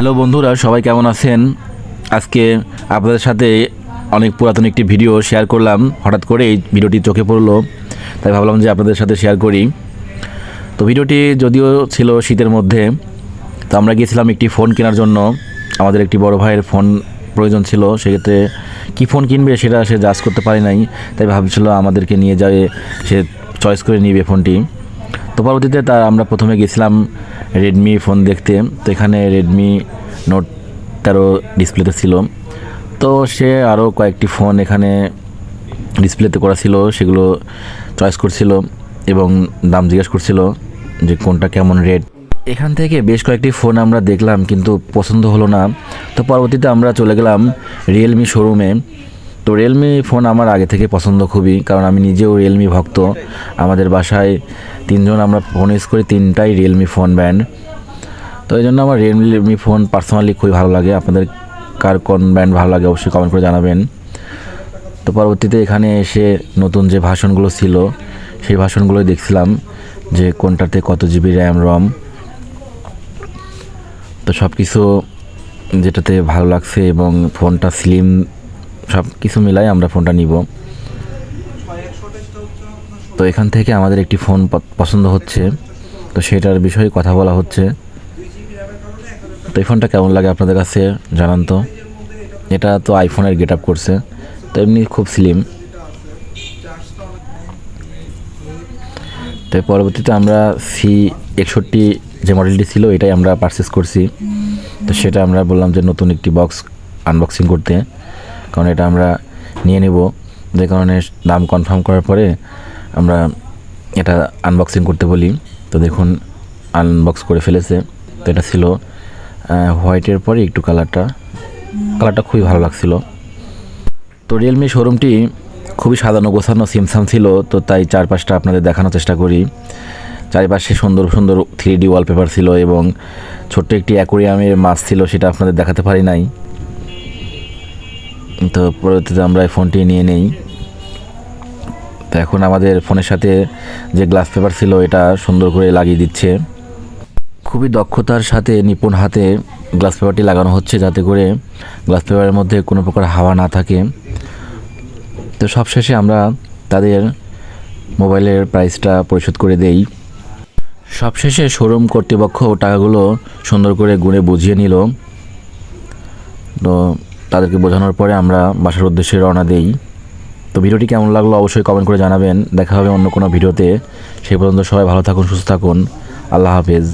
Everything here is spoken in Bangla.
হ্যালো বন্ধুরা, সবাই কেমন আছেন? আজকে আপনাদের সাথে অনেক পুরাতন একটি ভিডিও শেয়ার করলাম। হঠাৎ করে এই ভিডিওটি চোখে পড়লো, তাই ভাবলাম যে আপনাদের সাথে শেয়ার করি। তো ভিডিওটি যদিও ছিল শীতের মধ্যে, তো আমরা গিয়েছিলাম একটি ফোন কেনার জন্য। আমাদের একটি বড় ভাইয়ের ফোন প্রয়োজন ছিল, সেক্ষেত্রে কী ফোন কিনবে সেটা সে জাজ করতে পারে নাই, তাই ভাবছিল আমাদেরকে নিয়ে যাবে, সে চয়েস করে নিবে ফোনটি। তো পরবর্তীতে আমরা প্রথমে গেছিলাম রেডমি ফোন দেখতে। তো এখানে রেডমি নোট 13 ডিসপ্লেতে ছিল। তো সে আরও কয়েকটি ফোন এখানে ডিসপ্লেতে করা ছিল, সেগুলো চয়েস করছিল এবং দাম জিজ্ঞেস করছিল যে কোনটা কেমন রেট। এখান থেকে বেশ কয়েকটি ফোন আমরা দেখলাম, কিন্তু পছন্দ হলো না। তো পরবর্তীতে আমরা চলে গেলাম রিয়েলমি শোরুমে। তো রিয়েলমি ফোন আমার আগে থেকে পছন্দ খুবই, কারণ আমি নিজেও রিয়েলমি ভক্ত। আমাদের বাসায় তিনজন আমরা ফোন ইউজ করি, তিনটাই রিয়েলমি ফোন ব্র্যান্ড। তো এই জন্য আমার রিয়েলমি ফোন পার্সোনালি খুবই ভালো লাগে। আপনাদের কার কোন ব্র্যান্ড ভালো লাগে অবশ্যই কমেন্ট করে জানাবেন। তো পরবর্তীতে এখানে এসে নতুন যে ভার্সনগুলো ছিল সেই ভার্সনগুলোই দেখছিলাম, যে কোনটাতে কত জিবি র্যাম রম। তো সব কিছু যেটাতে ভালো লাগছে এবং ফোনটা স্লিম, সব কিছু মিলাই আমরা ফোনটা নিব। তো এখান থেকে আমাদের একটি ফোন পছন্দ হচ্ছে, তো সেটার বিষয়ে কথা বলা হচ্ছে। তো এই ফোনটা কেমন লাগে আপনাদের কাছে জানান তো। এটা তো আইফোনের গেট আপ করছে, তো এমনি খুব স্লিম। তো পরবর্তীতে আমরা C61 যে মডেলটি ছিল এটাই আমরা পারচেস করছি। তো সেটা আমরা বললাম যে নতুন একটি বক্স আনবক্সিং করতে, কারণ এটা আমরা নিয়ে নেব। যে কারণে দাম কনফার্ম করার পরে আমরা এটা আনবক্সিং করতে বলি। তো দেখুন আনবক্স করে ফেলেছে। তো এটা ছিল হোয়াইটের পরে একটু কালারটা খুবই ভালো লাগছিল। তো রিয়েলমি শোরুমটি খুবই সাজানো গোছানো সিমসাম ছিল, তো তাই চারপাশটা আপনাদের দেখানোর চেষ্টা করি। চারিপাশে সুন্দর সুন্দর 3D ওয়ালপেপার ছিল এবং ছোট্ট একটি অ্যাকোরিয়ামের মাছ ছিল, সেটা আপনাদের দেখাতে পারি নাই। তো পরবর্তীতে আমরা এই ফোনটি নিয়ে নেই। তো এখন আমাদের ফোনের সাথে যে গ্লাস পেপার ছিল এটা সুন্দর করে লাগিয়ে দিচ্ছে। খুবই দক্ষতার সাথে নিপুণ হাতে গ্লাস পেপারটি লাগানো হচ্ছে, যাতে করে গ্লাস পেপারের মধ্যে কোনো প্রকার হাওয়া না থাকে। তো সবশেষে আমরা তাদের মোবাইলের প্রাইসটা পরিশোধ করে দেই। সবশেষে শোরুম কর্তৃপক্ষ টাকাগুলো সুন্দর করে গুণে বুঝিয়ে নিল। তো তাদেরকে বোঝানোর পরে আমরা বাসার উদ্দেশ্যে রওনা দেই। তো ভিডিওটি কেমন লাগলো অবশ্যই কমেন্ট করে জানাবেন। দেখা হবে অন্য কোনো ভিডিওতে। সেই পর্যন্ত সবাই ভালো থাকুন, সুস্থ থাকুন। আল্লাহ হাফেজ।